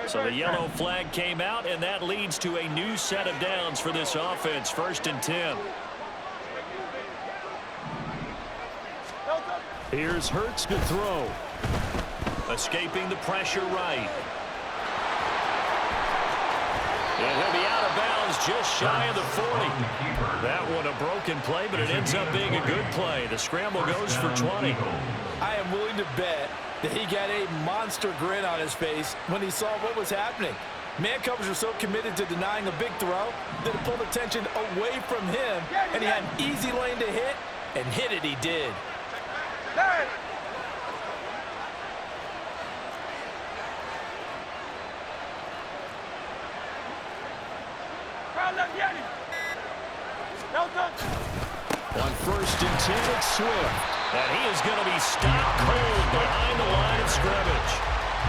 So the yellow flag came out, and that leads to a new set of downs for this offense. 1st and 10. Here's Hurts to throw. Escaping the pressure right. And he'll be out of bounds just shy of the 40. That one a broken play, but it ends up being a good play. The scramble goes for 20. I am willing to bet that he got a monster grin on his face when he saw what was happening. Man coverage were so committed to denying a big throw that it pulled attention away from him, and he had an easy lane to hit, and hit it he did. On 1st and 10, it's Swift. And he is going to be stopped cold behind the line of scrimmage.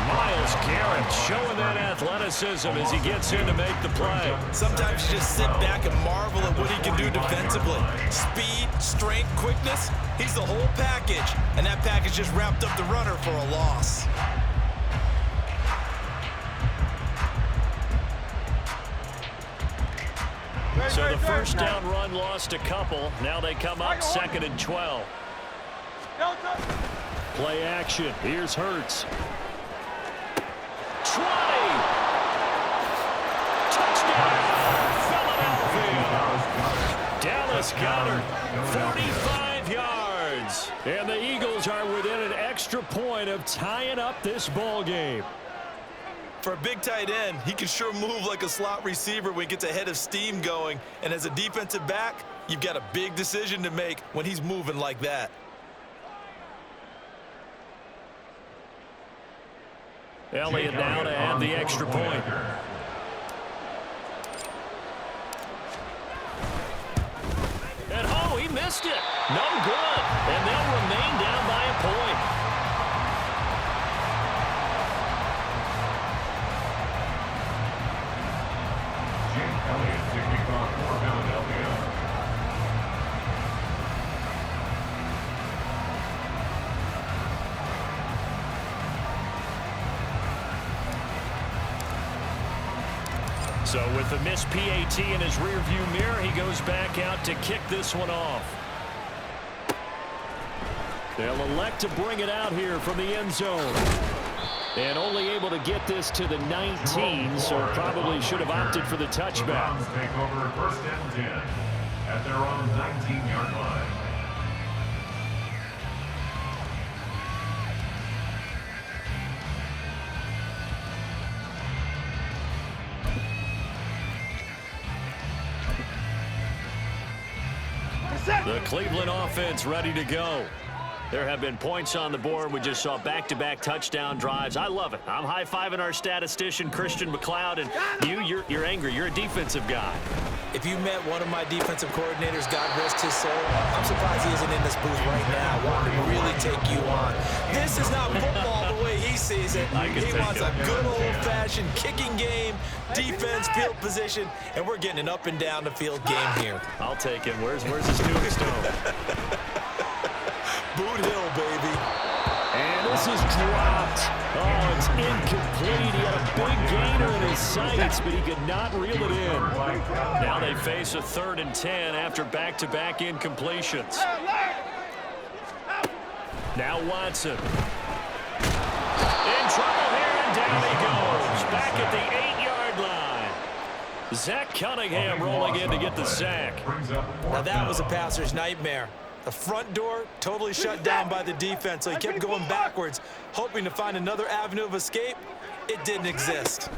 Myles Garrett showing that athleticism as he gets in to make the play. Sometimes you just sit back and marvel at what he can do defensively. Speed, strength, quickness, he's the whole package. And that package just wrapped up the runner for a loss. So the first down run lost a couple. Now they come up 2nd and 12. Play action. Here's Hurts. 20. Touchdown, Philadelphia. Dallas Goedert, 45 yards. And the Eagles are within an extra point of tying up this ball game. For a big tight end, he can sure move like a slot receiver when he gets a head of steam going. And as a defensive back, you've got a big decision to make when he's moving like that. Elliott now to add the extra point. And oh, he missed it. No good. And they'll remain down by a point. So with the missed PAT in his rearview mirror, he goes back out to kick this one off. They'll elect to bring it out here from the end zone. And only able to get this to the 19, so probably should have opted for the touchback. Take over 1st and 10 at their own 19-yard line. The Cleveland offense ready to go. There have been points on the board. We just saw back-to-back touchdown drives. I love it. I'm high-fiving our statistician, Christian McLeod, and you're angry. You're a defensive guy. If you met one of my defensive coordinators, God rest his soul, I'm surprised he isn't in this booth right now wanting to really take you on. This is not football the way he sees it. He wants a good old-fashioned kicking game, defense, field position, and we're getting an up-and-down-the-field game here. I'll take him. Where's his tombstone? Boot Hill, baby. And this is dropped. Oh, it's incomplete. He had a big gainer in his sights, but he could not reel it in. Now they face a 3rd and 10 after back-to-back incompletions. Now Watson. In trouble here, and down he goes. Back at the 8-yard line. Zach Cunningham rolling in to get the sack. Now that was a passer's nightmare. The front door totally shut down by the defense, so he kept going backwards, hoping to find another avenue of escape. It didn't exist.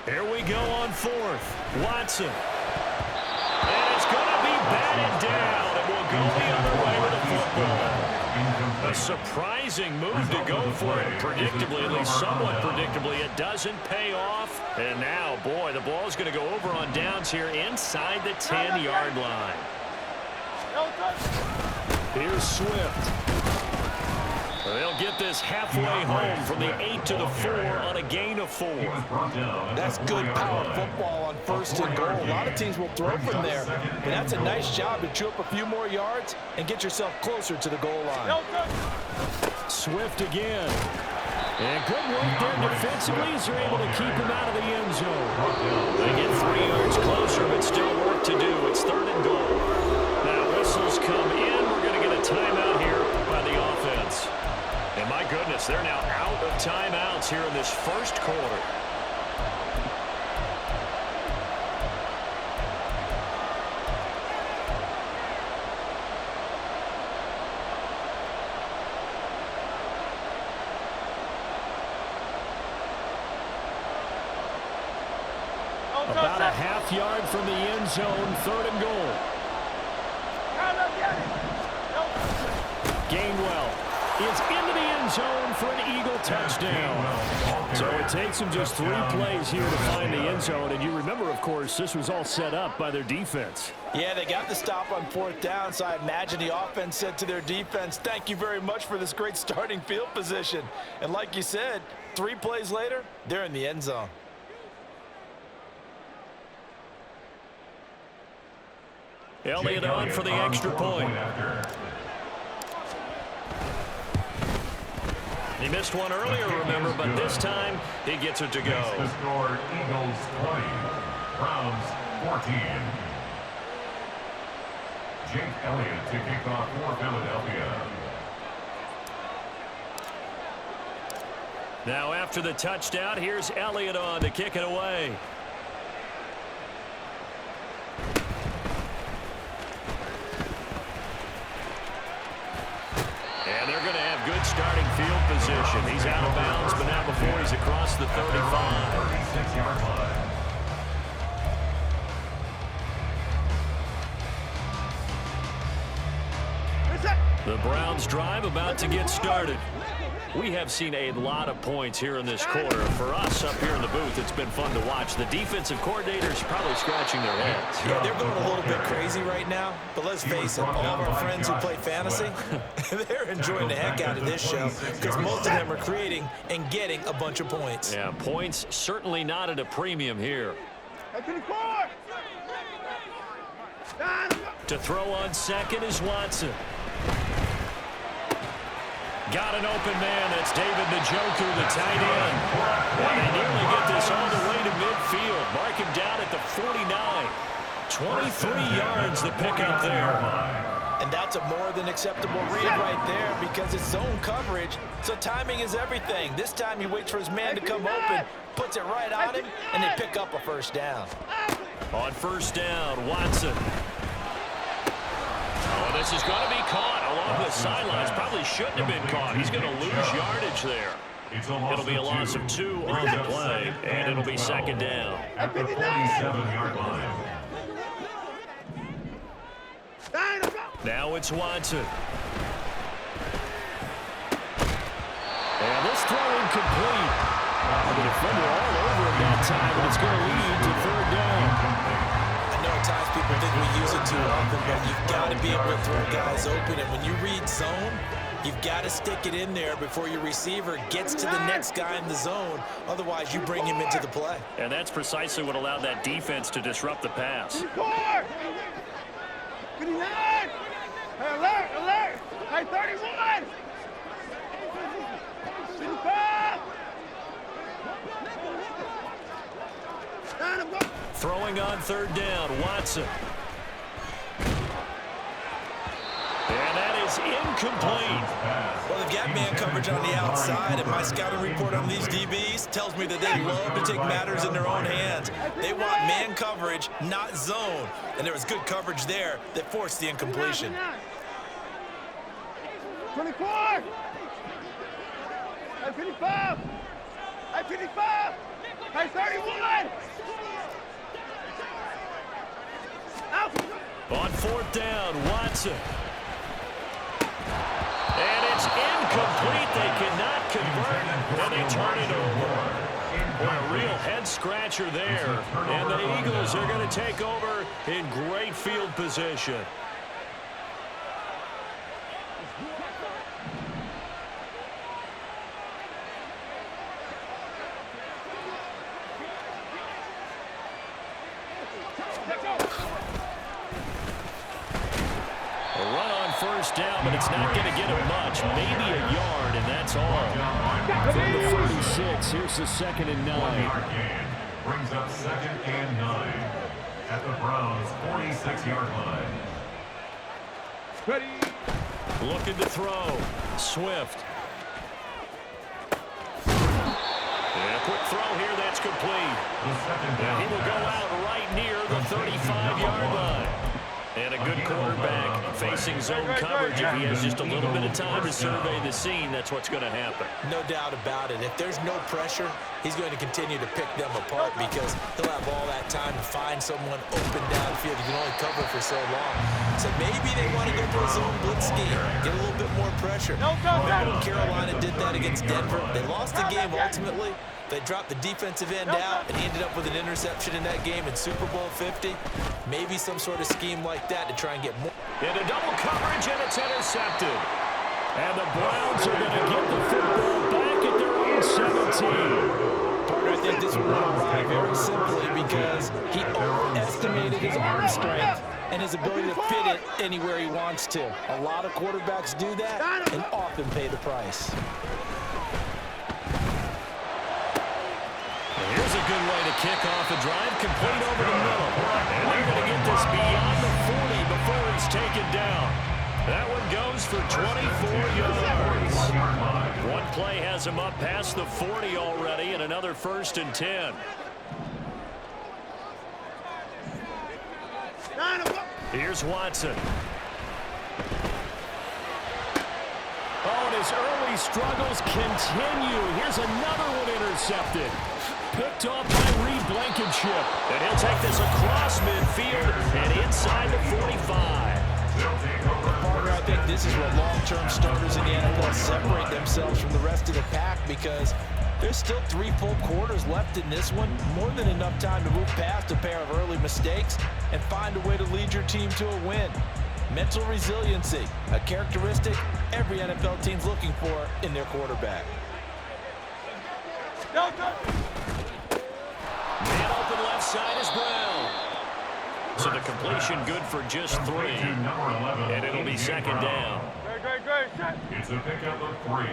Here we go on 4th. Watson. And it's going to be batted down. It will go the other way with the football. A surprising move to go for it. Predictably, at least somewhat predictably, it doesn't pay off. And now, boy, the ball's going to go over on downs here inside the 10-yard line. Here's Swift. They'll get this halfway home from the 8 to the 4 on a gain of 4. That's good power football on 1st and goal. A lot of teams will throw from there, but that's a nice job to chew up a few more yards and get yourself closer to the goal line. Swift again. And good work there defensively as they're able to keep him out of the end zone. They get 3 yards closer, but still work to do. It's 3rd and goal. Now whistles come in. We're going to get a timeout here by the offense. And my goodness, they're now out of timeouts here in this first quarter. About a half yard from the end zone, 3rd and goal. Gainwell is into the end zone for an Eagle touchdown. So it takes them just 3 plays here to find the end zone. And you remember, of course, this was all set up by their defense. Yeah, they got the stop on 4th down, so I imagine the offense said to their defense, thank you very much for this great starting field position. And like you said, 3 plays later, they're in the end zone. Elliott on for the extra point. He missed one earlier, remember, but this time he gets it to go. The score, Eagles 20, Browns 14. Jake Elliott to kick off for Philadelphia. Now after the touchdown, here's Elliott on to kick it away. And they're going to have good starting field position. He's out of bounds, but not before he's across the 35. 36-yard line. The Browns drive about to get started. We have seen a lot of points here in this quarter. For us up here in the booth, it's been fun to watch. The defensive coordinators probably scratching their heads. Yeah, they're going a little bit crazy right now. But let's face it, all of our friends who play fantasy, they're enjoying the heck out of this show because most of them are creating and getting a bunch of points. Yeah, points certainly not at a premium here. To throw on second is Watson. Got an open man. That's David Njoku, the tight end. And they nearly get this all the way to midfield. Mark him down at the 49. 23 yards the pickup there. And that's a more than acceptable read right there because it's zone coverage, so timing is everything. This time he waits for his man to come open, puts it right on him, and they pick up a 1st down. On 1st down, Watson. Oh, this is going to be caught along the sidelines. Probably shouldn't have been caught. He's going to lose yardage there. It'll be a loss of 2 on the play, and it'll be 2nd down. At the 47-yard line. Now it's Watson. And this throw incomplete. The defender all over him that time, and it's going to lead to 3rd down. I know at times people think we use it too often, but you've got to be able to throw guys open. And when you read zone, you've got to stick it in there before your receiver gets to the next guy in the zone. Otherwise, you bring him into the play. And that's precisely what allowed that defense to disrupt the pass. Alert! Alert! Hey, 31! Throwing on 3rd down, Watson. And that is incomplete. Well, they've got man coverage on the outside, and my scouting report on these DBs tells me that they love to take matters in their own hands. They want man coverage, not zone. And there was good coverage there that forced the incompletion. 24! Hey, 55! Hey, 55! Hey, 31! Out! On 4th down, Watson. And it's incomplete. They cannot convert, and they turn it over. Boy, a real head-scratcher there. And the Eagles are going to take over in great field position. A run on 1st down but it's not going to get him much. Maybe a yard, and that's all. From the 46, here's the 2nd and 9. 1-yard gain brings up 2nd and 9 at the Browns' 46-yard line. Ready. Looking to throw. Swift. And a quick throw here, that's complete. The second down He will go pass. out right near the 35-yard line. And a good quarterback facing zone coverage. If he has just a little bit of time to survey the scene, that's what's going to happen. No doubt about it. If there's no pressure, he's going to continue to pick them apart because he'll have all that time to find someone open downfield. You can only cover for so long. So maybe they want to go to a zone blitz scheme, get a little bit more pressure. Remember when Carolina did that against Denver? They lost the game ultimately. They dropped the defensive end out and ended up with an interception in that game in Super Bowl 50. Maybe some sort of scheme like that to try and get more. Into double coverage, and it's intercepted. And the Browns are going to get the football back at their own 17. Partner, I think this one went awry very simply because he overestimated his arm strength and his ability to fit it anywhere he wants to. A lot of quarterbacks do that and often pay the price. Here's a good way to kick off a drive, complete over the middle. And they're going to get this beyond the 40 before it's taken down. That one goes for 24 yards. One play has him up past the 40 already, and another 1st and 10. Here's Watson. Oh, and his early struggles continue. Here's another one intercepted. Picked off by Reed Blankenship. And he'll take this across midfield and inside the 45. Partner, I think this is where long-term starters in the NFL separate themselves from the rest of the pack because there's still 3 full quarters left in this one. More than enough time to move past a pair of early mistakes and find a way to lead your team to a win. Mental resiliency, a characteristic every NFL team's looking for in their quarterback. Man open left side is Brown. So the completion good for just 3. And it'll be 2nd down. It's a pickup of 3.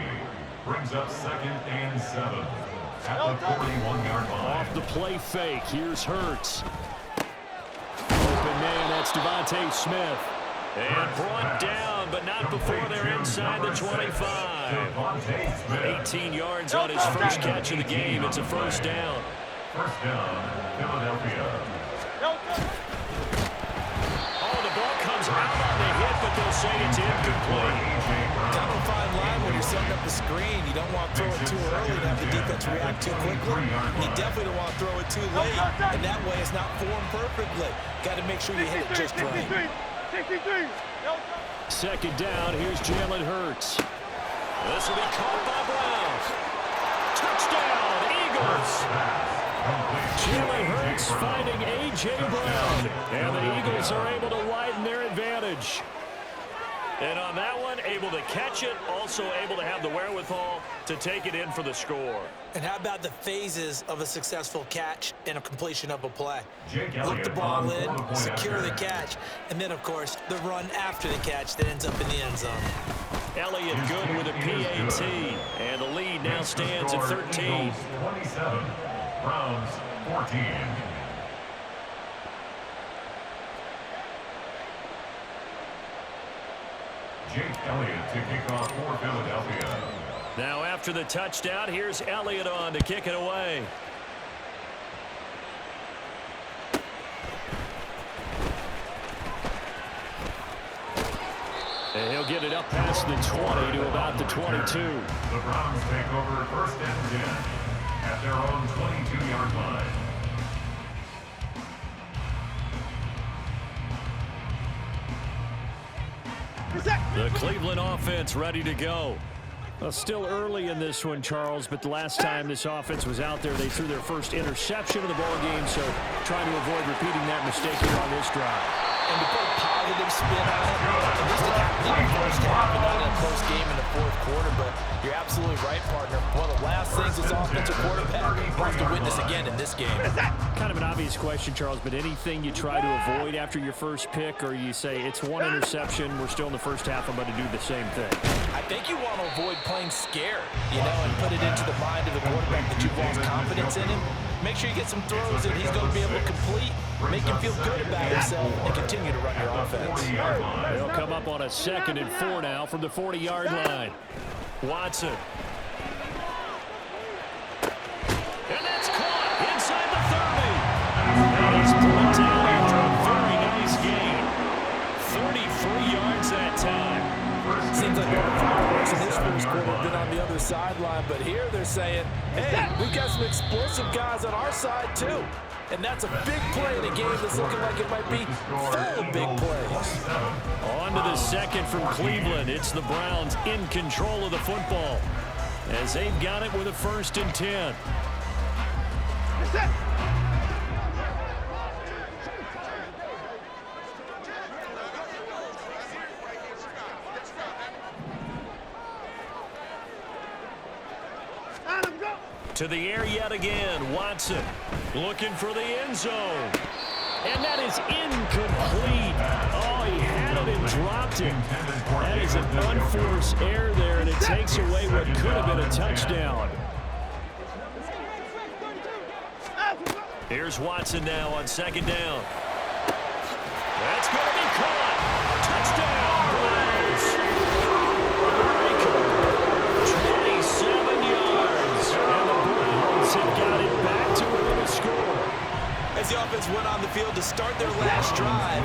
Brings up 2nd and 7 at the 41-yard line. Off the play fake, here's Hurts. Open man, that's Devontae Smith. And brought down, but not before they're inside the 25. 18 yards on his first catch of the game. It's a 1st down. 1st down, Philadelphia. Oh, the ball comes out on the hit, but they'll say it's incomplete. Kind of a fine line when you're setting up the screen. You don't want to throw it too early and have the defense react too quickly. And you definitely don't want to throw it too late. And that way it's not formed perfectly. Got to make sure you hit it just right. 2nd down, here's Jalen Hurts. This will be caught by Brown. Touchdown, Eagles! Jalen Hurts finding A.J. Brown. And the Eagles are able to widen their advantage. And on that one, able to catch it, also able to have the wherewithal to take it in for the score. And how about the phases of a successful catch and a completion of a play? Jake Look Elliott the ball on in, 4-point secure the after. catch, and then, of course, the run after the catch that ends up in the end zone. Elliott good with a PAT. And the lead now stands at 13. Eagles 27, Browns 14. Jake Elliott to kick off for Philadelphia. Now after the touchdown, here's Elliott on to kick it away. And he'll get it up past the 20 to about the 22. The Browns take over 1st and 10 at their own 22-yard line. The Cleveland offense ready to go. Well, still early in this one, Charles, but the last time this offense was out there, they threw their first interception of the ball game, so trying to avoid repeating that mistake here on this drive. And to put a positive spin on it, and this did happen in the first half and not in a close game in the 4th quarter, but you're absolutely right, partner. One of the last things this offensive quarterback have to witness again in this game. Kind of an obvious question, Charles, but anything you try to avoid after your first pick, or you say it's one interception, we're still in the first half, I'm going to do the same thing? I think you want to avoid playing scared, and put it into the mind of the quarterback that you've lost confidence in him. Make sure you get some throws that he's going to be able to complete, make him feel good about himself, and continue to run your offense. They'll come up on a 2nd and 4 now from the 40-yard line. Watson. And that's caught inside the 30. And he's brought down after a very nice gain. 33 yards that time. Seems like the fireworks in this first quarter have been on the other sideline, but here they're saying, hey, we've got some explosive guys on our side too. And that's a big play in a game that's looking like it might be full of big plays. On to the 2nd from Cleveland. It's the Browns in control of the football as they've got it with a 1st and 10. To the air yet again. Watson looking for the end zone. And that is incomplete. Oh, he had it and dropped it. That is an unforced error there, and it takes away what could have been a touchdown. Here's Watson now on 2nd down. That's going to be caught. Touchdown, Browns. 27 yards. And the Browns have got it back to within a score. As the offense went on the field to start their last drive,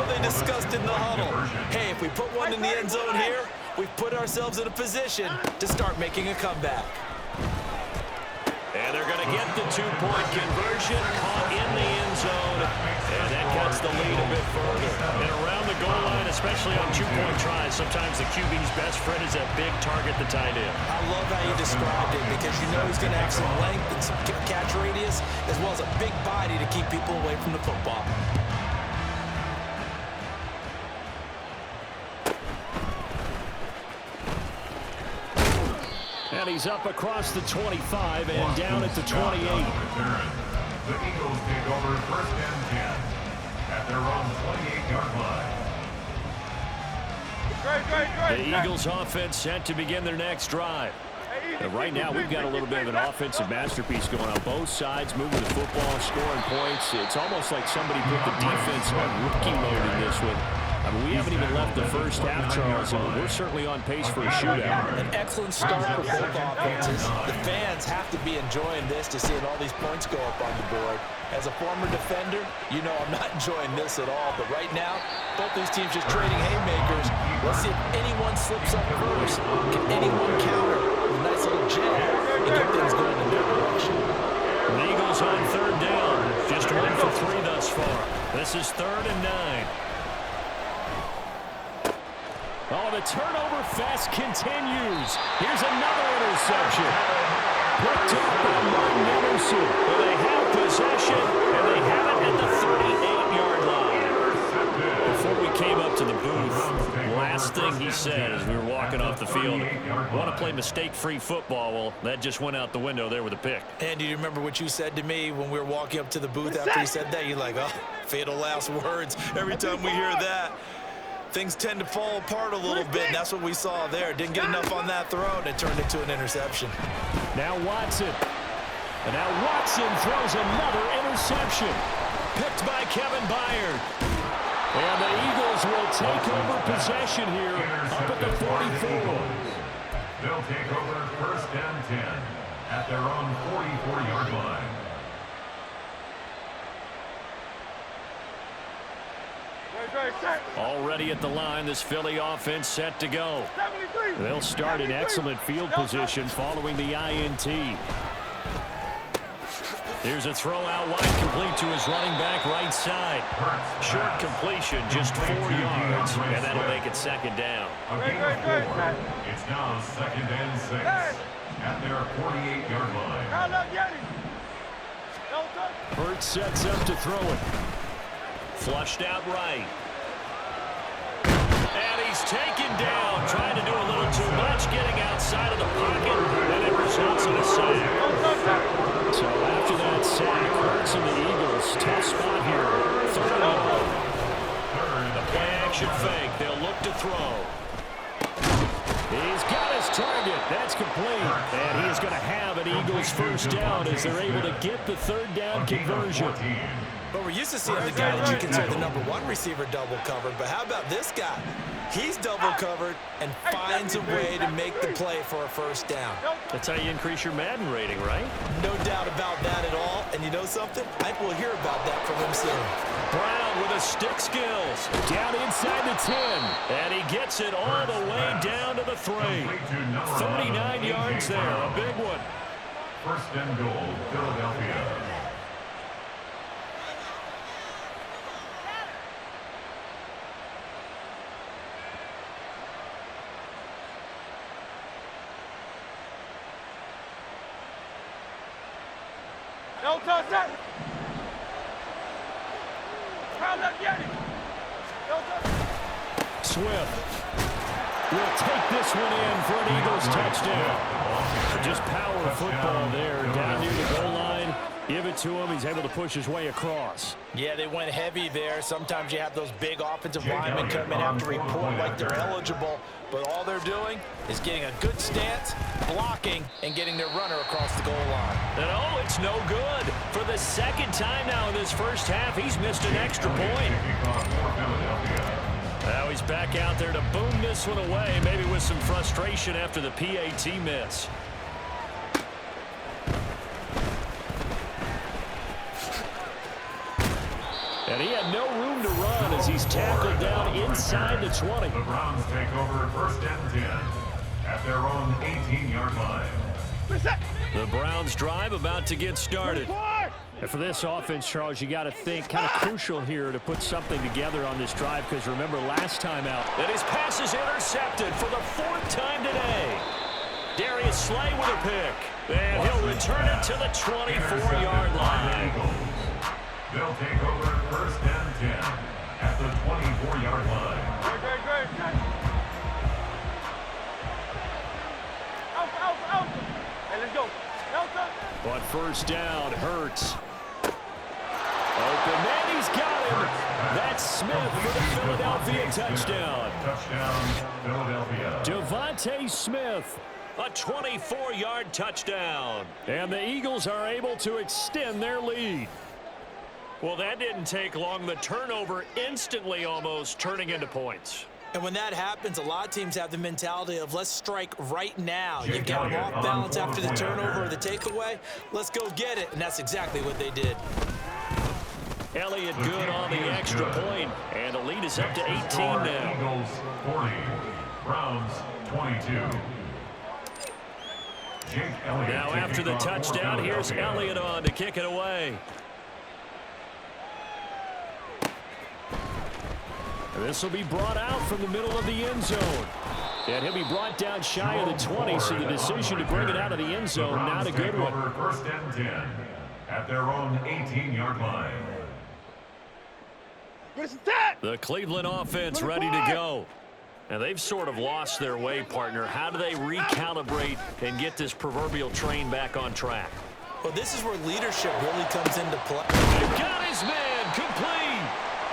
they discussed in the huddle, hey, if we put one in the end zone here, we've put ourselves in a position to start making a comeback. And they're going to get the 2-point conversion, caught in the end zone, and that cuts the lead a bit further. And around the goal line, especially on 2-point tries, sometimes the QB's best friend is that big target, the tight end. I love how you described it because he's going to have some length and some catch radius, as well as a big body to keep people away from the football. And he's up across the 25 and down at the 28. The Eagles take over 1st and 10 at their own 28-yard line. The Eagles offense set to begin their next drive. And right now, we've got a little bit of an offensive masterpiece going on both sides, moving the football, scoring points. It's almost like somebody put the defense on rookie mode in this one. I mean, we haven't even left the first half, Charles, and we're certainly on pace for a shootout. An excellent start for both offenses. The fans have to be enjoying this to see all these points go up on the board. As a former defender, I'm not enjoying this at all. But right now, both these teams just trading haymakers. Let's see if anyone slips up first. Can anyone counter with a nice little jab and get things going in their direction? The Eagles on 3rd down. Just 1 for 3 thus far. This is 3rd and 9. Oh, the turnover fest continues. Here's another interception. Picked up by Martin Emerson. Well, they have possession, and they have it at the 38-yard line. Before we came up to the booth, last thing he said as we were walking off the field, want to play mistake-free football. Well, that just went out the window there with a pick. And do you remember what you said to me when we were walking up to the booth after he said that? You're like, oh, fatal last words. Every time we hear that, things tend to fall apart a little bit, and that's what we saw there. Didn't get enough on that throw, and it turned into an interception. Now Watson. And now Watson throws another interception. Picked by Kevin Byard. And the Eagles will take over possession here up at the 44. They'll take over 1st and 10 at their own 44-yard line. Already at the line, this Philly offense set to go. They'll start in excellent field position following the INT. Here's a throw out wide, complete to his running back right side. Short completion, just 4 yards, and that'll make it 2nd down. A gain of 4. It's now 2nd and 6 at their 48-yard line. Hurts sets up to throw it. Flushed out right. And he's taken down, trying to do a little too much, getting outside of the pocket, and it results in a sack. And he is going to have an Eagles first down as they're able to get the third down conversion. But we're used to seeing the guy that you consider the #1 receiver double covered. But how about this guy? He's double covered and finds a way to make the play for a first down. That's how you increase your Madden rating, right? No doubt about that at all. And you know something? I think we'll hear about that from him soon. Brown with the stick skills. Down inside the 10. And he gets it all the way down to the 3. 39 yards there. A big one. First and goal, Philadelphia. No touch that. Crowd up, get it. No touch. Swift will take this one in for an Eagles touchdown. Just power football there down near the goal line. Give it to him. He's able to push his way across. Yeah, they went heavy there. Sometimes you have those big offensive linemen come in after report like they're eligible, but all they're doing is getting a good stance, blocking, and getting their runner across the goal line. And oh, it's no good. For the second time now in this first half, he's missed an extra point. Now he's back out there to boom this one away, maybe with some frustration after the PAT miss. And he had no room to run as he's tackled down inside the 20. The Browns take over first and 10 at their own 18-yard line. The Browns drive about to get started. And for this offense, Charles, you got to think kind of crucial here to put something together on this drive, because remember last time out. And his pass is intercepted for the 4th time today. Darius Slay with a pick. And he'll return it to the 24-yard line. They'll take over first and 10 at the 24-yard line. Great. Out. Hey, let's go. But first down, Hurts. Open man, he's got him. That's Smith for the Philadelphia touchdown. Touchdown, Philadelphia. Devontae Smith, a 24-yard touchdown. And the Eagles are able to extend their lead. Well, that didn't take long. The turnover instantly almost turning into points. And when that happens, a lot of teams have the mentality of let's strike right now. You got them off balance after the turnover or the takeaway. Let's go get it. And that's exactly what they did. Elliott good on the extra point. And the lead is up to 18 now. Eagles 40, Browns 22. Now after the touchdown, here's Elliott on to kick it away. This will be brought out from the middle of the end zone. And he'll be brought down shy of the 20, so the decision to bring it out of the end zone, not a good one. First and 10 at their own 18-yard line. The Cleveland offense ready to go. And they've sort of lost their way, partner. How do they recalibrate and get this proverbial train back on track? Well, this is where leadership really comes into play. They've got his man complete.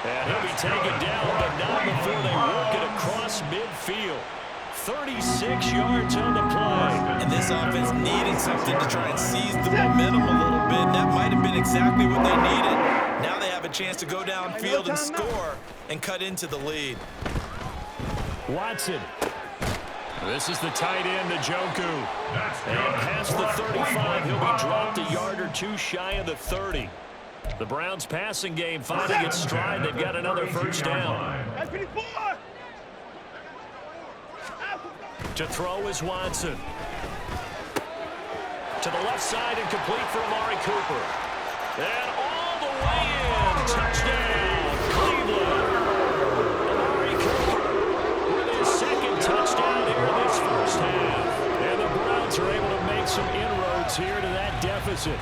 And he'll be taken down, but not before they work it across midfield. 36 yards on the play. And this offense needed something to try and seize the momentum a little bit. And that might have been exactly what they needed. Now they have a chance to go downfield and score and cut into the lead. Watson. This is the tight end, Njoku. And past the 35, he'll be dropped a yard or two shy of the 30. The Browns passing game finding its stride. They've got another first down. To throw is Watson. To the left side and complete for Amari Cooper. And all the way in. Touchdown, Cleveland. Amari Cooper with his second touchdown here in this first half. And the Browns are able to make some inroads here to that deficit.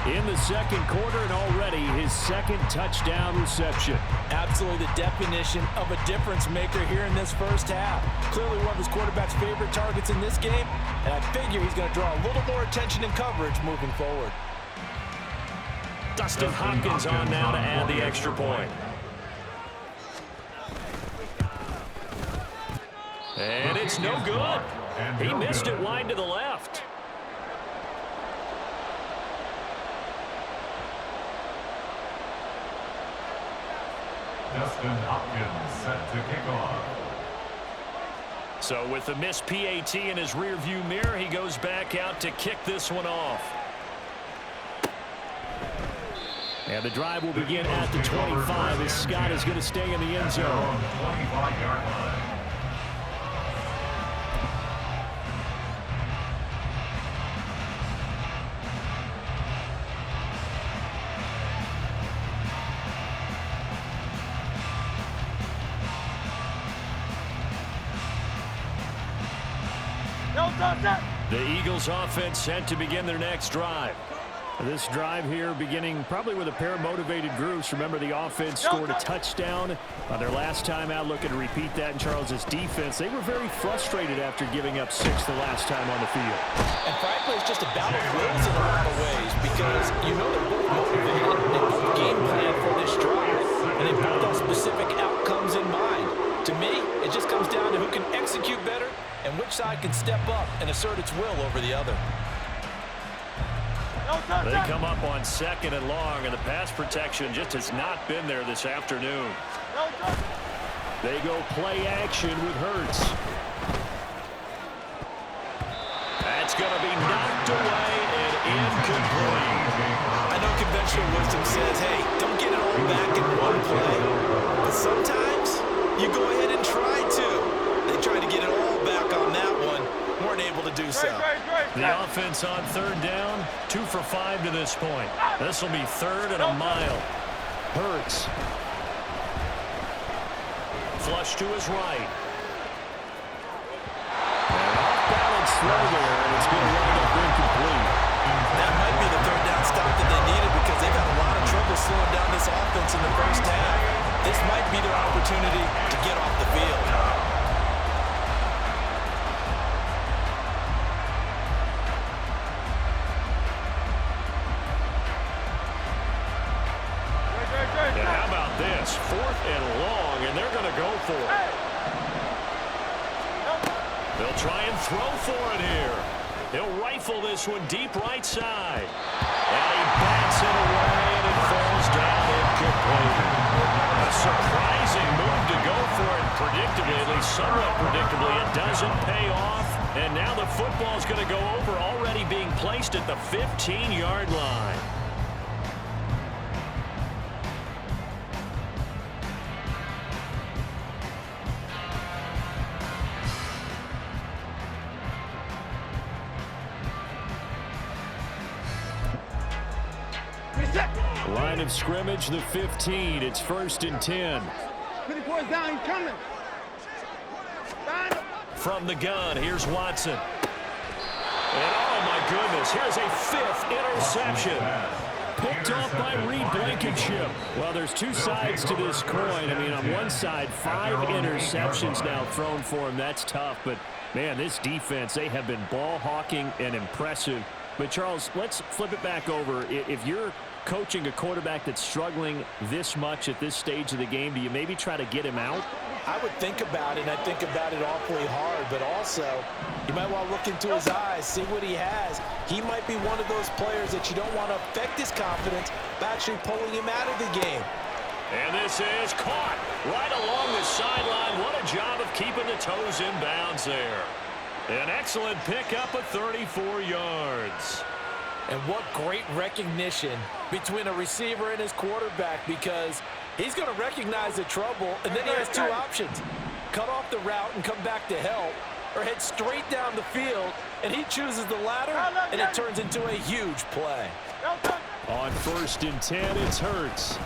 In the second quarter, and already his second touchdown reception. Absolutely the definition of a difference maker here in this first half. Clearly one of his quarterback's favorite targets in this game, and I figure he's going to draw a little more attention and coverage moving forward. Dustin Hopkins on now to add the extra point. And it's no good. He missed it wide to the left. Dustin Hopkins set to kick off. So with the missed PAT in his rearview mirror, he goes back out to kick this one off. And the drive will begin at the 25 as Scott is going to stay in the end zone. 25-yard line. The Eagles offense set to begin their next drive. This drive here beginning probably with a pair of motivated groups. Remember, the offense scored a touchdown on their last time out. Looking to repeat that in Charles's defense. They were very frustrated after giving up 6 the last time on the field. And frankly, it's just a battle of wills in a lot of ways because you know they're both motivated. They both game plan for this drive, and they both have specific outcomes in mind. To me, it just comes down to who can execute better and which side can step up and assert its will over the other. They come up on 2nd and long, and the pass protection just has not been there this afternoon. They go play action with Hurts. That's going to be knocked away and incomplete. I know conventional wisdom says, hey, don't get it all back in one play. But sometimes you go ahead and try to. They tried to get it all back on that one. Weren't able to do so. The offense on 3rd down, 2 for 5 to this point. This will be 3rd and a mile. Hurts. Flush to his right. And off balance throw there, and it's going to wind up incomplete. That might be the 3rd down stop that they needed because they've had a lot of trouble slowing down this offense in the first half. This might be their opportunity to get off the field. And how about this? 4th and long, and they're going to go for it. They'll try and throw for it here. He'll rifle this one deep right side. And he bats it away, and it falls down incomplete. A surprising move to go for it predictably, at least somewhat predictably. It doesn't pay off, and now the football's going to go over, already being placed at the 15-yard line. Line of scrimmage, the 15. It's 1st and 10. Down, he's coming. From the gun, here's Watson. And oh my goodness, here's a 5th interception. Picked off by Reed Blankenship. Well, there's 2 sides to this coin. I mean, on one side, 5 interceptions now thrown for him. That's tough. But, man, this defense, they have been ball hawking and impressive. But, Charles, let's flip it back over. If you're coaching a quarterback that's struggling this much at this stage of the game, do you maybe try to get him out? I would think about it, and I think about it awfully hard, but also you might want to look into his eyes, see what he has. He might be one of those players that you don't want to affect his confidence by actually pulling him out of the game. And this is caught right along the sideline. What a job of keeping the toes in bounds there. An excellent pickup of 34 yards. And what great recognition between a receiver and his quarterback, because he's going to recognize the trouble, and then he has 2 options. Cut off the route and come back to help, or head straight down the field, and he chooses the latter, and it turns into a huge play. On 1st and 10, it's Hurts.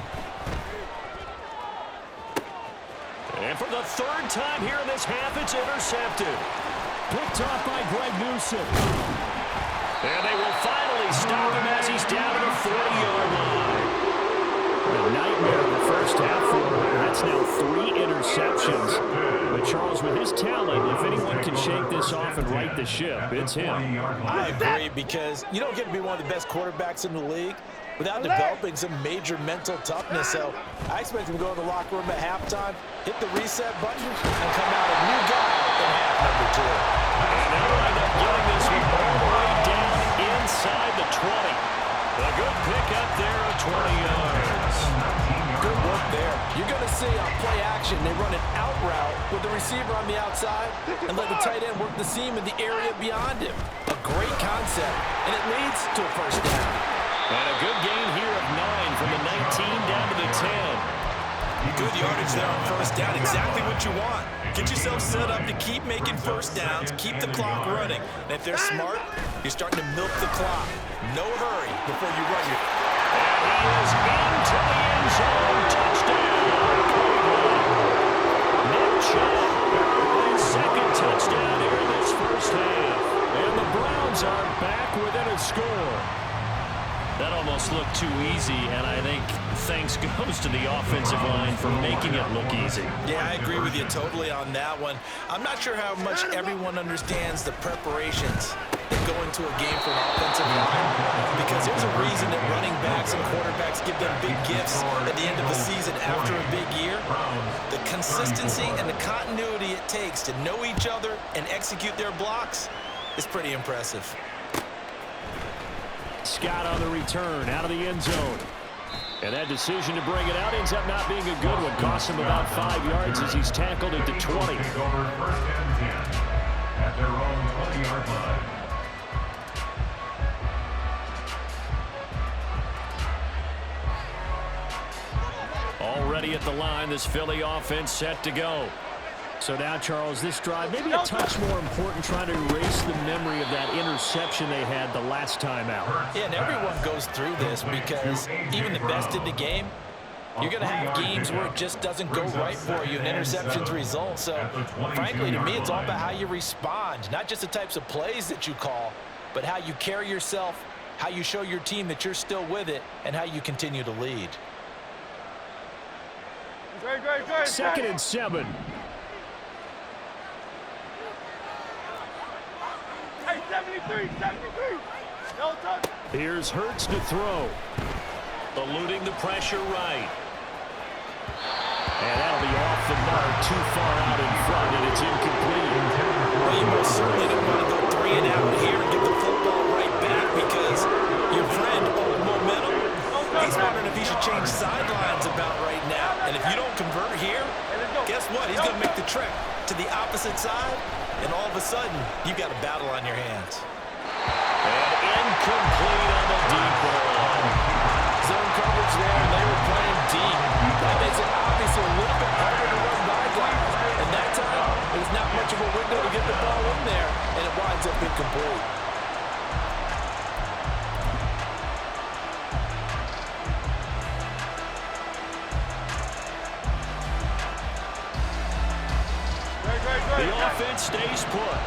And for the 3rd time here in this half, it's intercepted. Picked off by Greg Newsome. And they will finally stop him as he's down to the 40-yard line. A nightmare in the first half for him. That's now 3 interceptions. But Charles, with his talent, if anyone can shake this off and right the ship, it's him. I agree, because you don't get to be one of the best quarterbacks in the league without developing some major mental toughness. So I expect him to go in the locker room at halftime, hit the reset button, and come out a new guy in half number 2. they'll wind up getting this one all the way down inside the 20. A good pick up there of 20 yards. Good work there. You're going to see on play action, they run an out route with the receiver on the outside and let the tight end work the seam in the area beyond him. A great concept, and it leads to a first down. And a good gain here of 9 from the 19 down to the 10. Good yardage there on first down. Exactly what you want. Get yourself set up to keep making first downs, keep the clock running. And if they're smart, you're starting to milk the clock. No hurry before you run your... And he is into the end zone. Touchdown. Nick Chubb, his second touchdown here in this first half. And the Browns are back within a score. That almost looked too easy, and I think thanks goes to the offensive line for making it look easy. Yeah, I agree with you totally on that one. I'm not sure how much everyone understands the preparations that go into a game for an offensive line, because there's a reason that running backs and quarterbacks give them big gifts at the end of the season after a big year. The consistency and the continuity it takes to know each other and execute their blocks is pretty impressive. Scott on the return, out of the end zone. And that decision to bring it out ends up not being a good one. Costs him about 5 yards as he's tackled at the 20. Take over first and 10 at their own 20-yard line. Already at the line, this Philly offense set to go. So now, Charles, this drive maybe a touch more important, trying to erase the memory of that interception they had the last time out. Yeah, and everyone goes through this because even the best in the game, you're going to have games where it just doesn't go right for you and interceptions result. So, frankly, to me, it's all about how you respond, not just the types of plays that you call, but how you carry yourself, how you show your team that you're still with it, and how you continue to lead. Great. 2nd and 7. Hey, 73. No touch. Here's Hurts to throw. Eluding the pressure right. And that'll be off the mark, too far out in front, and it's incomplete. Well, you most certainly don't want to go 3 and out here and get the football right back because your friend, old momentum, he's wondering if he should change sidelines about right now. And if you don't convert here, guess what? He's going to make the trek to the opposite side, and all of a sudden, you've got a battle on your hands. And incomplete on the deep ball. Zone coverage there, and they were playing deep. That makes it obviously a little bit harder to run by guys. And that time, there's not much of a window to get the ball in there, and it winds up incomplete. The offense stays put.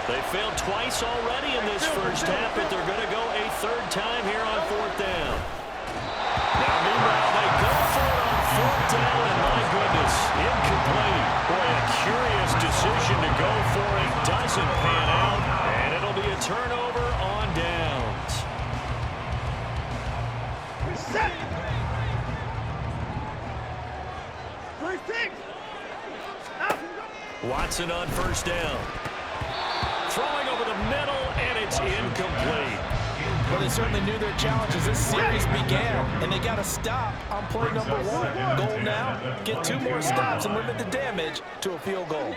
They failed twice already in this first half, but they're going to go a 3rd time here on 4th down. Now, meanwhile, they go for it on 4th down, and my goodness, incomplete. Boy, a curious decision to go for it. Doesn't pan out, and it'll be a turnover on downs. Set. 36. Watson on 1st down. Throwing over the middle, and it's incomplete. Well, they certainly knew their challenge as this series began, and they got to stop on play number 1. Goal now, get 2 more stops and limit the damage to a field goal.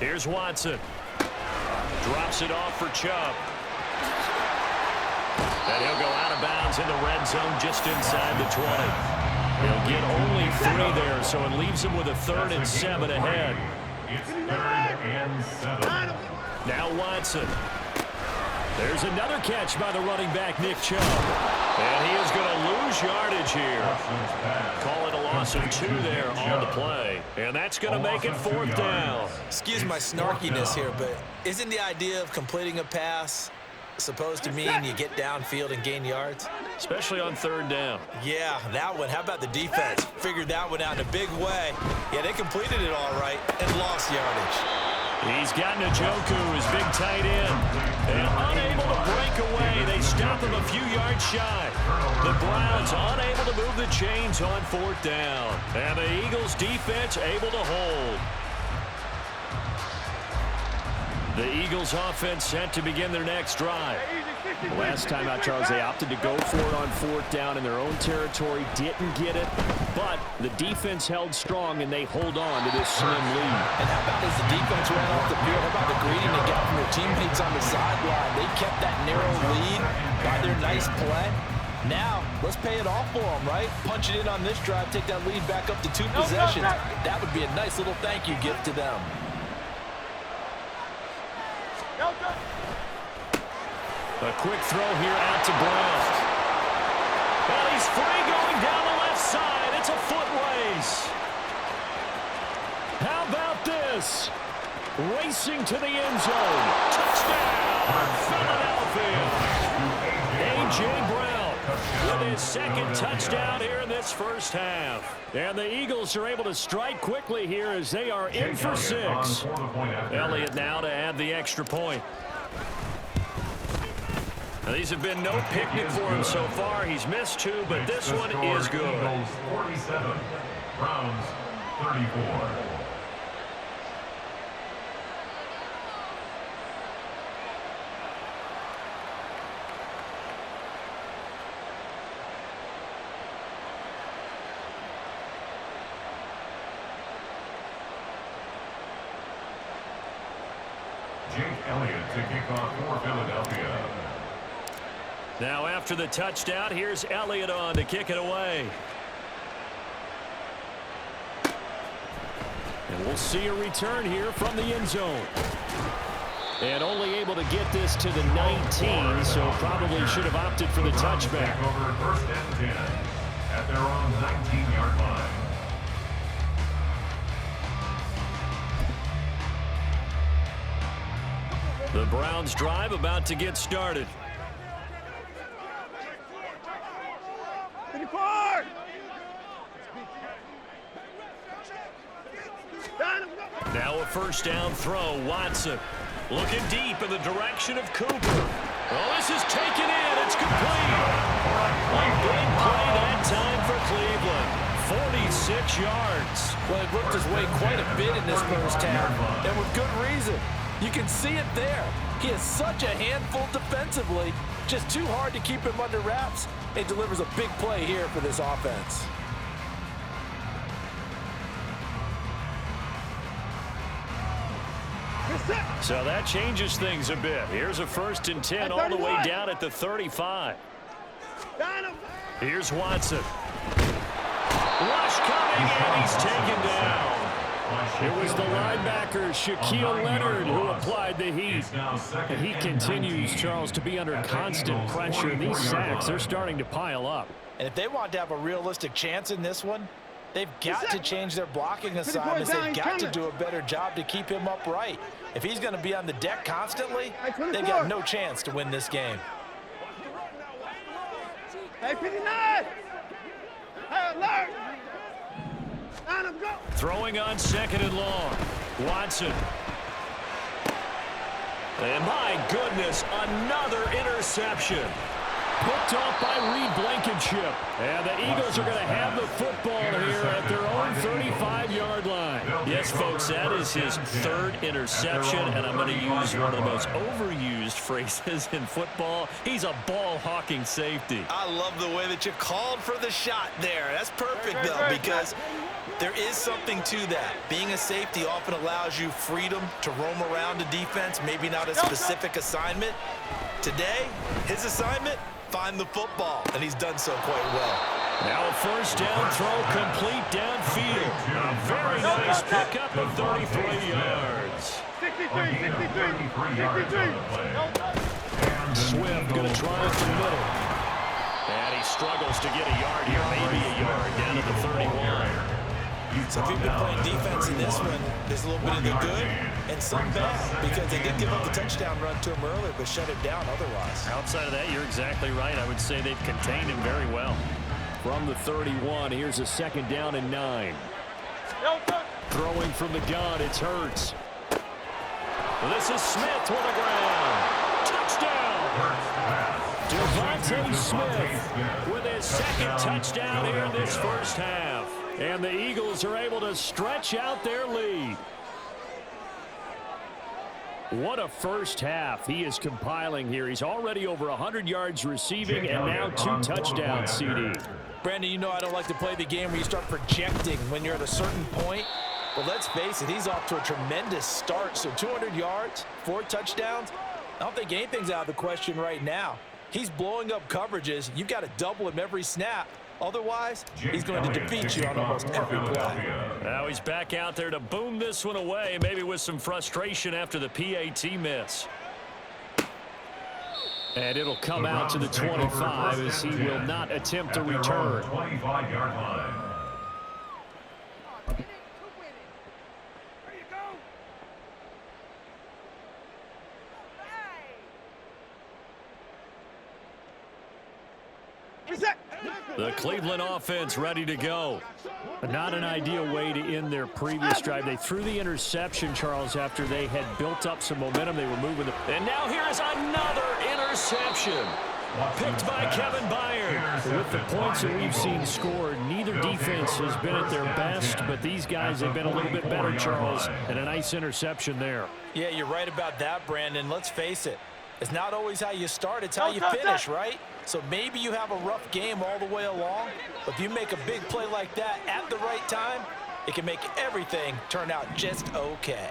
Here's Watson. Drops it off for Chubb. And he'll go out of bounds in the red zone just inside the 20. He'll get only 3 there, so it leaves him with a 3rd and 7 ahead. It's 3rd and 7. Now Watson. There's another catch by the running back, Nick Chubb. And he is going to lose yardage here. Call it a loss of 2 there on the play. And that's going to make it 4th down. Excuse my snarkiness here, but isn't the idea of completing a pass supposed to mean you get downfield and gain yards? Especially on 3rd down. Yeah, that one. How about the defense? Figured that one out in a big way. Yeah, they completed it all right and lost yardage. He's got Njoku, his big tight end. And unable to break away. They stop him a few yards shy. The Browns unable to move the chains on 4th down. And the Eagles defense able to hold. The Eagles offense set to begin their next drive. Last time out, Charles, they opted to go for it on 4th down in their own territory. Didn't get it, but the defense held strong, and they hold on to this slim lead. And how about as the defense ran off the field, how about the greeting they got from their teammates on the sideline? They kept that narrow lead by their nice play. Now, let's pay it off for them, right? Punch it in on this drive, take that lead back up to 2 possessions. That would be a nice little thank you gift to them. A quick throw here out to Brown. Well, he's free going down the left side. It's a foot race. How about this? Racing to the end zone. Touchdown, Philadelphia. A.J. Brown with his second touchdown here in this first half. And the Eagles are able to strike quickly here as they are in for 6. Elliott now to add the extra point. Now, these have been no picnic for him so far. He's missed 2, but this one is good. Eagles 47, Browns 34. Jake Elliott to kick off for Philadelphia. Now after the touchdown, here's Elliott on to kick it away. And we'll see a return here from the end zone. And only able to get this to the 19, so probably should have opted for the touchback. Over 1st and 10 at their own 19-yard line. The Browns drive about to get started. Now a first down throw. Watson looking deep in the direction of Cooper. Oh, this is taken in. It's complete. A big play that time for Cleveland. 46 yards. Well, it worked his way quite a bit in this first half, and with good reason. You can see it there. He is such a handful defensively. Just too hard to keep him under wraps. It delivers a big play here for this offense. So that changes things a bit. Here's a 1st and 10 all the way down at the 35. Here's Watson. Rush coming, and he's taken down. It was the linebacker, Shaquille Leonard, who applied the heat. And he continues, Charles, to be under constant pressure. These sacks, they're starting to pile up. And if they want to have a realistic chance in this one, they've got to change their blocking assignments. They've got to do a better job to keep him upright. If he's going to be on the deck constantly, they've got no chance to win this game. Hey, 59! Hey, alert! Throwing on 2nd and long. Watson. And my goodness, another interception. Picked off by Reed Blankenship. And the Eagles are going to have the football here at their own 35-yard line. Yes, folks, that is his 3rd interception, and I'm going to use one of the most overused phrases in football. He's a ball-hawking safety. I love the way that you called for the shot there. That's perfect, though, because there is something to that. Being a safety often allows you freedom to roam around the defense, maybe not a specific assignment. Today, his assignment, find the football, and he's done so quite well. Now a first down throw complete downfield. A very nice pickup of 33 yards. 63. Swift going to try it to the middle. And he struggles to get a yard here, maybe a yard down to the 31. So if you've been playing defense in this one, there's a little bit of the good and some bad, because they did give up the touchdown run to him earlier, but shut it down otherwise. Outside of that, you're exactly right. I would say they've contained him very well. From the 31, here's a 2nd down and 9. Throwing from the gun, it's Hurts. Well, this is Smith on the ground. Touchdown! Devontae Smith with his 2nd touchdown here in this first half. And the Eagles are able to stretch out their lead. What a first half he is compiling here. He's already over 100 yards receiving and now 2 touchdowns, CD. Brandon, you know I don't like to play the game where you start projecting when you're at a certain point. But let's face it, he's off to a tremendous start. So 200 yards, 4 touchdowns. I don't think anything's out of the question right now. He's blowing up coverages. You've got to double him every snap. Otherwise, he's going to defeat you on almost every play. Now he's back out there to boom this one away, maybe with some frustration after the PAT miss. And it'll come out to the 25 as he will not attempt to return. 25-yard line. The Cleveland offense ready to go. Not an ideal way to end their previous drive. They threw the interception, Charles, after they had built up some momentum. They were moving the... And now here's another interception. Picked by Kevin Byard. With the points that we've seen scored, neither defense has been at their best, but these guys have been a little bit better, Charles, and a nice interception there. Yeah, you're right about that, Brandon. Let's face it. It's not always how you start, it's how you finish, right? So maybe you have a rough game all the way along, but if you make a big play like that at the right time, it can make everything turn out just okay.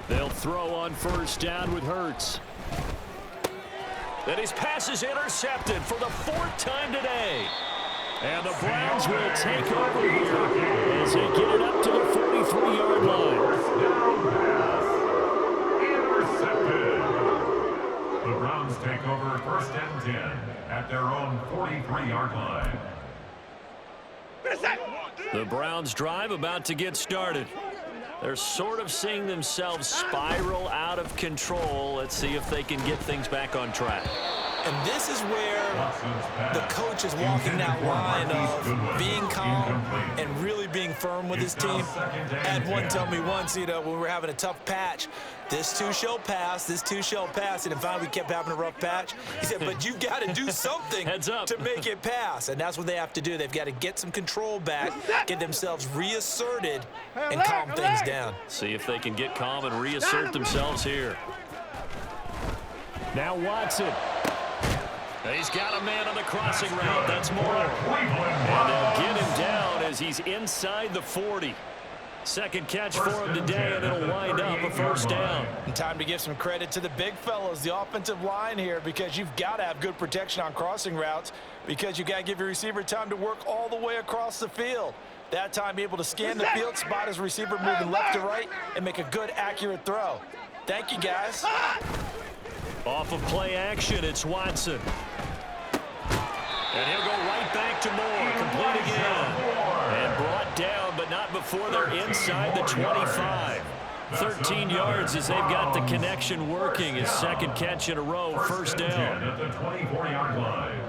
They'll throw on first down with Hurts. And his pass is intercepted for the 4th time today. And the Browns will take over here as they get it up to the 43-yard line. First down pass. Intercepted. The Browns take over 1st and 10 at their own 43-yard line. The Browns drive about to get started. They're sort of seeing themselves spiral out of control. Let's see if they can get things back on track. And this is where the coach is walking that line of being calm and really being firm with his team. I had one tell me once, you know, when we were having a tough patch, this too shall pass, this too shall pass. And finally we kept having a rough patch. He said, but you got to do something to make it pass. And that's what they have to do. They've got to get some control back, get themselves reasserted, and calm things down. See if they can get calm and reassert themselves here. Now Watson. He's got a man on the crossing route. That's more. And they'll get him down as he's inside the 40. Second catch for him today, and it'll wind up a first down. And time to give some credit to the big fellows, the offensive line here, because you've got to have good protection on crossing routes because you've got to give your receiver time to work all the way across the field. That time, be able to scan the field, spot his receiver moving left to right, and make a good, accurate throw. Thank you, guys. Off of play action, it's Watson. And he'll go right back to Moore. Complete again. And brought down, but not before they're inside the 25. 13 yards as they've got the connection working. His second catch in a row, first down. At the 24-yard line.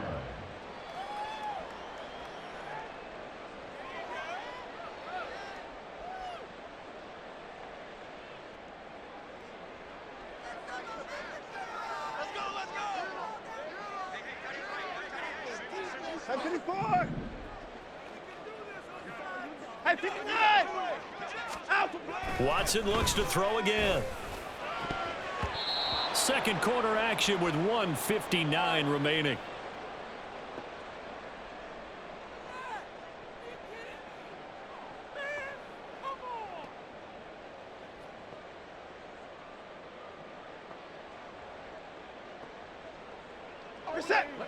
Watson looks to throw again. Second quarter action with 1:59 remaining.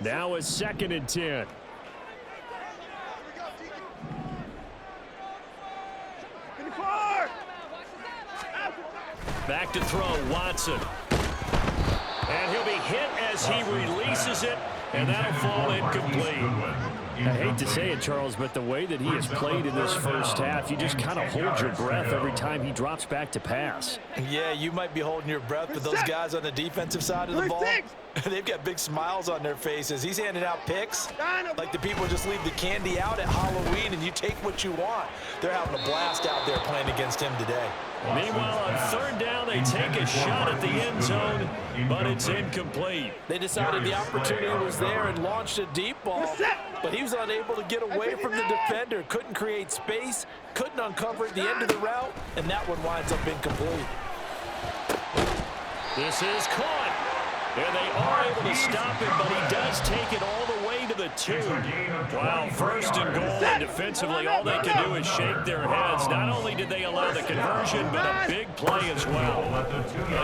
Now a 2nd and 10. Back to throw, Watson. And he'll be hit as he releases it, and that'll fall incomplete. I hate to say it, Charles, but the way that he has played in this first half, you just kind of hold your breath every time he drops back to pass. Yeah, you might be holding your breath, but those guys on the defensive side of the ball, they've got big smiles on their faces. He's handing out picks like the people just leave the candy out at Halloween and you take what you want. They're having a blast out there playing against him today. Meanwhile, on third down, they take a shot at the end zone, but it's incomplete. They decided the opportunity was there and launched a deep ball, but he was unable to get away from the defender. Couldn't create space, couldn't uncover at the end of the route, and that one winds up incomplete. This is caught. And they are able to stop it, but he does take it all the way to the 2. Wow, first and goal, and defensively, all they can do is shake their heads. Not only did they allow the conversion, but a big play as well.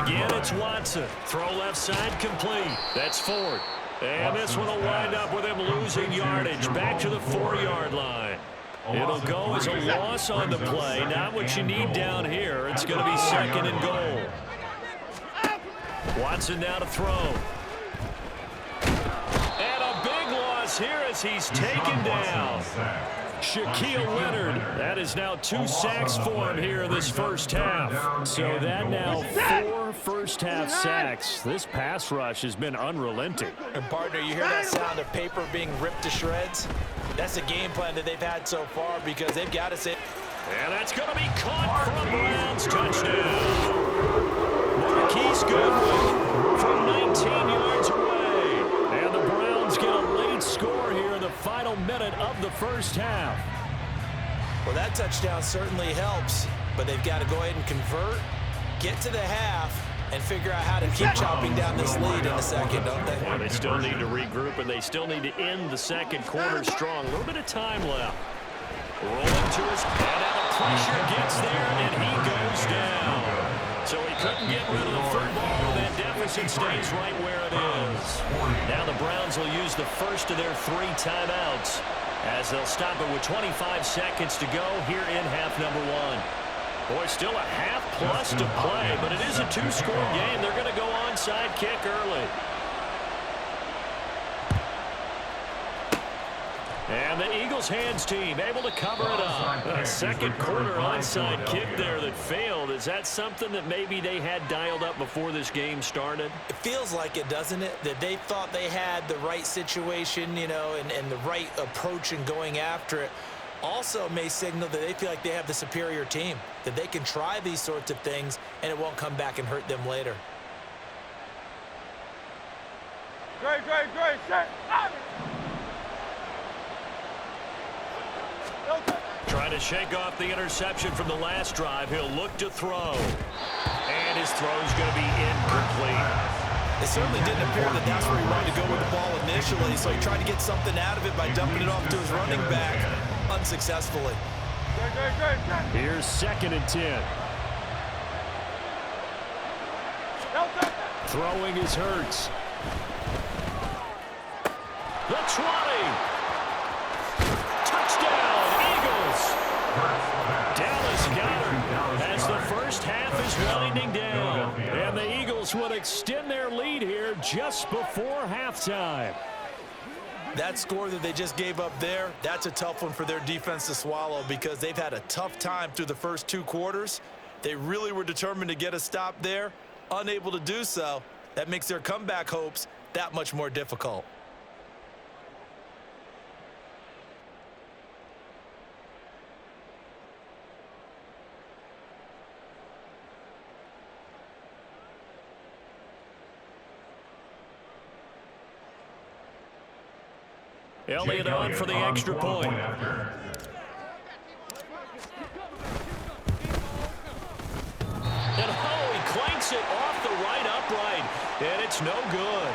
Again, it's Watson. Throw left side complete. That's Ford. And this one will wind up with him losing yardage back to the 4-yard line. It'll go as a loss on the play. Not what you need down here. It's going to be second and goal. Watson now to throw. And a big loss here as he's taken down. Shaquille Leonard. That is now 2 sacks for him here in this first half. So that now 4 first-half sacks. This pass rush has been unrelenting. And partner, you hear that sound of paper being ripped to shreds? That's the game plan that they've had so far because they've got to say. And that's going to be caught from Browns. Touchdown. Marquise Goodwin from 19 yards away. And the Browns get a late score here in the final minute of the first half. Well, that touchdown certainly helps, but they've got to go ahead and convert, get to the half, and figure out how to keep chopping down this lead in the second, don't they? Well, they still need to regroup, and they still need to end the second quarter strong. A little bit of time left. Rolling to his head, and the pressure gets there, and he goes down. So he couldn't get rid of the football, and that deficit stays right where it is. Now the Browns will use the first of their 3 timeouts as they'll stop it with 25 seconds to go here in half number 1. Boy, still a half plus to play, but it is a 2-score game. They're going to go onside kick early. And the Eagles hands team able to cover it up. A second quarter onside kick there that failed. Is that something that maybe they had dialed up before this game started? It feels like it, doesn't it? That they thought they had the right situation, you know, and the right approach in going after it. Also may signal that they feel like they have the superior team, that they can try these sorts of things and it won't come back and hurt them later. Great, set. Trying to shake off the interception from the last drive. He'll look to throw. And his throw's going to be incomplete. It certainly didn't appear that that's where he wanted to go with the ball initially, so he tried to get something out of it by dumping it off to his running back unsuccessfully. Here's 2nd and 10. Throwing is Hurts. The 20. Touchdown, Eagles. Dallas Goedert as the first half is winding down. And the Eagles would extend their lead here just before halftime. That score that they just gave up there, that's a tough one for their defense to swallow because they've had a tough time through the first 2 quarters. They really were determined to get a stop there, unable to do so. That makes their comeback hopes that much more difficult. Elliott on for the extra point. And oh, he clanks it off the right upright, and it's no good.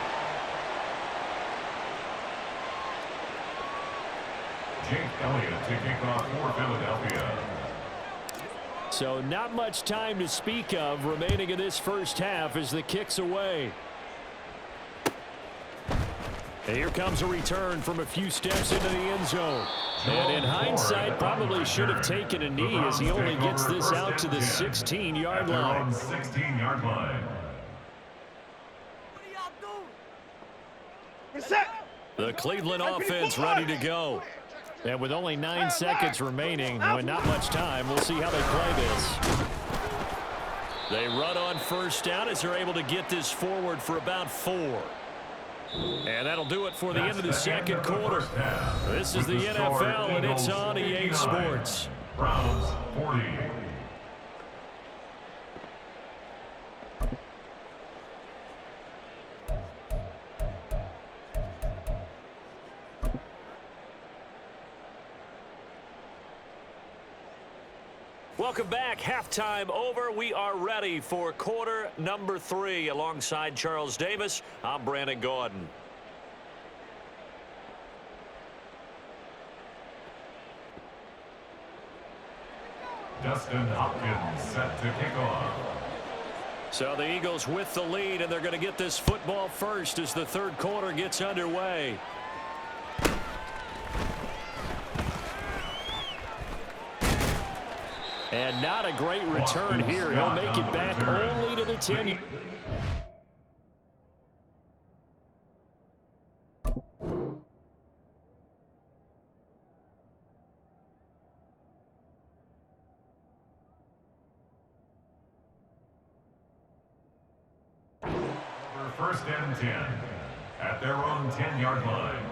Jake Elliott to kick off for Philadelphia. So not much time to speak of remaining in this first half as the kick's away. And here comes a return from a few steps into the end zone. And in hindsight, probably should have taken a knee as he only gets this out to the 16-yard line. 16-yard line. The Cleveland offense ready to go. And with only 9 seconds remaining, with not much time, we'll see how they play this. They run on first down as they're able to get this forward for about 4. And that'll do it for the end of the second quarter. This is the NFL, and it's on EA Sports. Browns 40. Welcome back. Halftime over. We are ready for quarter number 3. Alongside Charles Davis, I'm Brandon Gordon. Dustin Hopkins set to kick off. So the Eagles with the lead, and they're going to get this football first as the third quarter gets underway. And not a great return here. He'll make it back only to the 10. First and 10 at their own 10-yard line.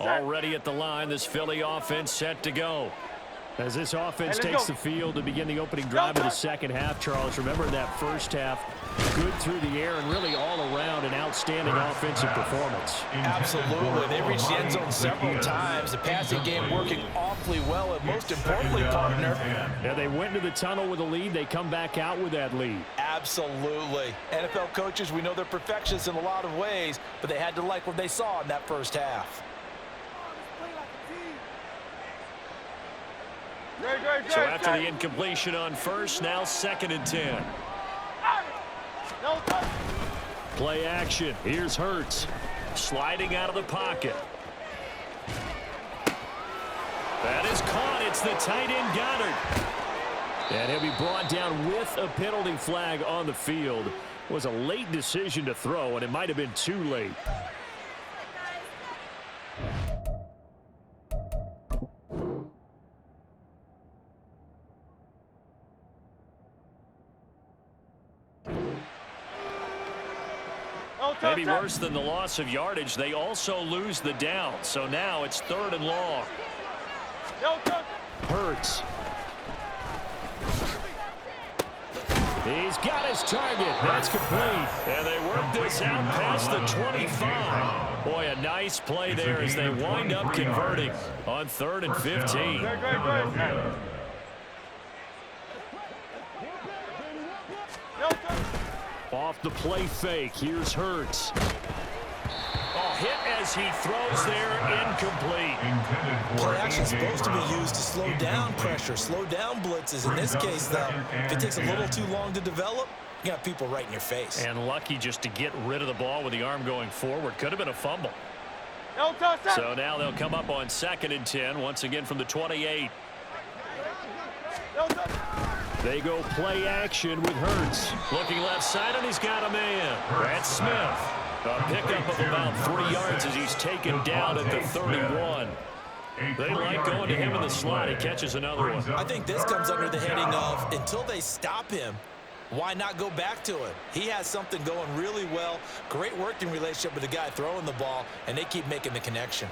Already at the line, this Philly offense set to go. As this offense takes the field to begin the opening drive of the second half, Charles, remember that first half, good through the air and really all around an outstanding offensive performance. Absolutely. They reached the end zone several times. The passing game working awfully well, and most importantly, partner. Yeah, they went into the tunnel with a lead. They come back out with that lead. Absolutely. NFL coaches, we know they're perfectionists in a lot of ways, but they had to like what they saw in that first half. So after the incompletion on first, now 2nd and 10. Play action. Here's Hurts. Sliding out of the pocket. That is caught. It's the tight end Goddard. And he'll be brought down with a penalty flag on the field. It was a late decision to throw, and it might have been too late. Maybe worse than the loss of yardage, they also lose the down. So now it's 3rd and long. Hurts. He's got his target. That's complete. And they work this out past the 25. Boy, a nice play there as they wind up converting on 3rd and 15. Off the play fake. Here's Hurts. Oh, hit as he throws there, incomplete. Play action is supposed to be used to slow down pressure, slow down blitzes. In this case, though, if it takes a little too long to develop, you got people right in your face. And lucky just to get rid of the ball with the arm going forward. Could have been a fumble. So now they'll come up on 2nd and 10, once again from the 28. They go play action with Hurts. Looking left side, and he's got a man. That's Smith. A pickup of about 3 yards as he's taken down at the 31. They like going to him in the slot. He catches another one. I think this comes under the heading of until they stop him, why not go back to it? He has something going really well. Great working relationship with the guy throwing the ball, and they keep making the connection.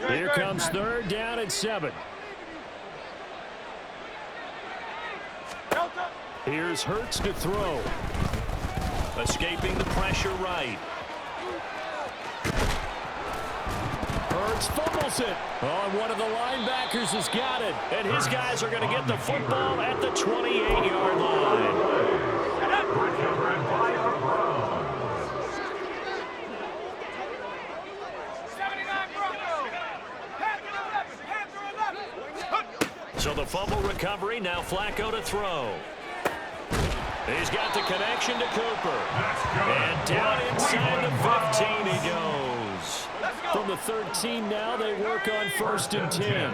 Here comes 3rd down and 7. Here's Hurts to throw. Escaping the pressure right. Hurts fumbles it. Oh, and one of the linebackers has got it. And his guys are going to get the football at the 28-yard line. So the fumble recovery, now Flacco to throw. He's got the connection to Cooper. And down inside the 15 he goes. From the 13 now, they work on 1st and 10.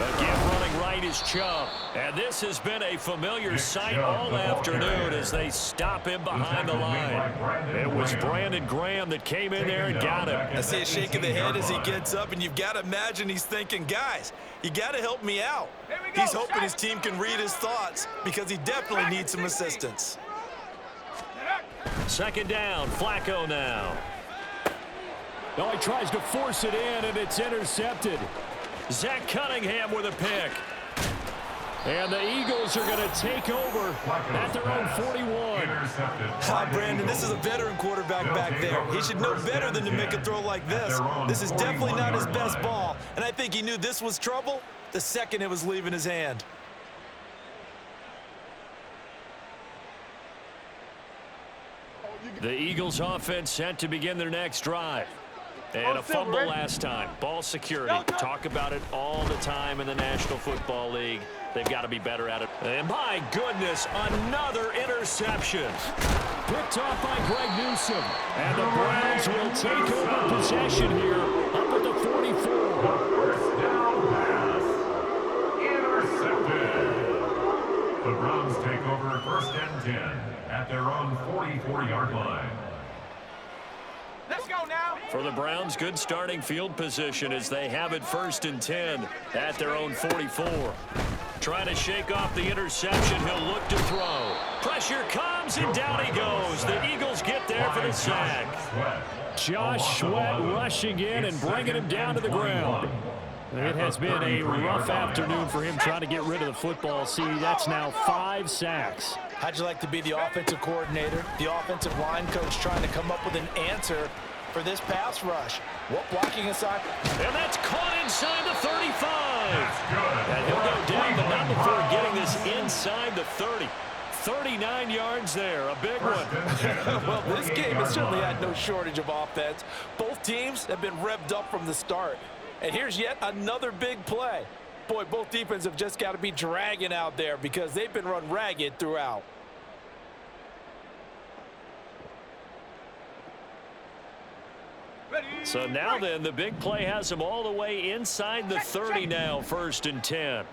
Again, running right is Chubb. And this has been a familiar sight all afternoon as they stop him behind the line. It was Brandon Graham that came in there and got him. I see a shake of the head as he gets up, and you've got to imagine he's thinking, guys, you got to help me out. He's hoping his team can read his thoughts because he definitely needs some assistance. 2nd down, Flacco now. Oh, he tries to force it in, and it's intercepted. Zach Cunningham with a pick. And the Eagles are going to take over at their own 41. Brandon, this is a veteran quarterback back there. He should know better than to make a throw like this. This is definitely not his best ball, and I think he knew this was trouble the second it was leaving his hand. The Eagles offense set to begin their next drive. And a fumble last time. Ball security. Talk about it all the time in the National Football League. They've got to be better at it. And my goodness, another interception. Picked off by Greg Newsome. And the Browns will take over possession here up at the 44. First down pass. Intercepted. The Browns take over 1st and 10 at their own 44-yard line. Let's go now. For the Browns, good starting field position as they have it 1st and 10 at their own 44. Trying to shake off the interception. He'll look to throw. Pressure comes, and down he goes. The Eagles get there for the sack. Josh Sweat rushing in and bringing him down to the ground. It has been a rough afternoon for him trying to get rid of the football. See, that's now 5 sacks. How'd you like to be the offensive coordinator, the offensive line coach trying to come up with an answer for this pass rush? What blocking aside? And that's caught inside the 35. And he'll go down, but not before getting this inside the 30. 39 yards there, a big one. Well, this game has certainly had no shortage of offense. Both teams have been revved up from the start. And here's yet another big play. Boy, both defenses have just got to be dragging out there because they've been run ragged throughout. So now then, the big play has them all the way inside the 30 now, 1st and 10.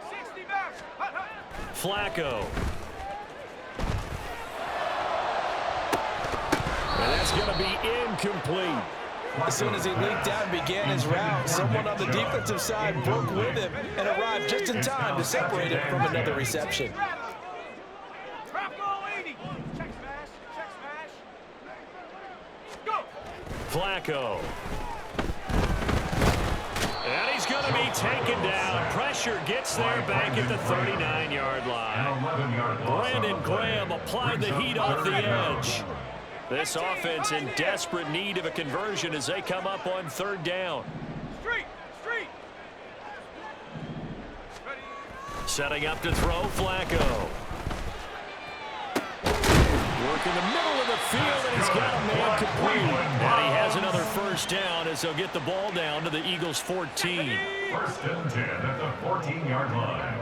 60 back. Flacco. And that's going to be incomplete. As soon as he leaked out and began his route, someone on the defensive side broke with him and arrived just in time to separate him from another reception. Drop goal 80. Check smash. Go. Flacco. And he's going to be taken down. Pressure gets there back at the 39-yard line. Brandon Graham applied the heat off the edge. This offense in desperate need of a conversion as they come up on 3rd down. Street. Setting up to throw, Flacco. Work in the middle of the field, and he's got a man complete. And he has another 1st down as they'll get the ball down to the Eagles' 14. 1st and 10 at the 14-yard line.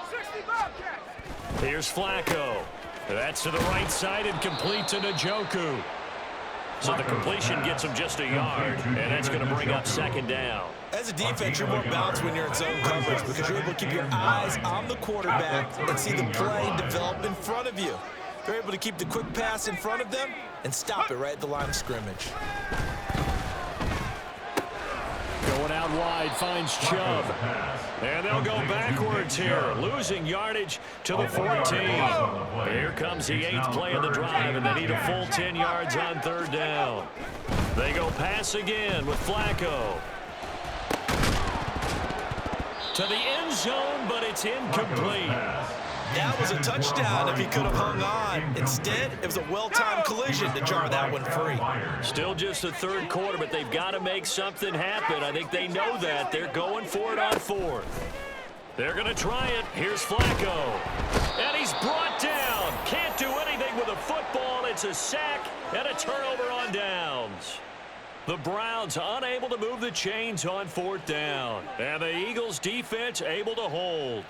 60 Bobcats. Here's Flacco. That's to the right side and complete to Njoku. So the completion gets him just a yard, and that's going to bring up 2nd down. As a defense, you're more balanced when you're in zone coverage because you're able to keep your eyes on the quarterback and see the play develop in front of you. You're able to keep the quick pass in front of them and stop it right at the line of scrimmage. Going out wide, finds Chubb. And they'll go backwards here, losing yardage to the 14. Here comes the 8th play of the drive, and they need a full 10 yards on 3rd down. They go pass again with Flacco. To the end zone, but it's incomplete. That was a touchdown if he could have hung on. Instead, it was a well-timed collision to jar that one free. Still just the 3rd quarter, but they've got to make something happen. I think they know that. They're going for it on 4th. They're going to try it. Here's Flacco. And he's brought down. Can't do anything with a football. It's a sack and a turnover on downs. The Browns unable to move the chains on 4th down. And the Eagles defense able to hold.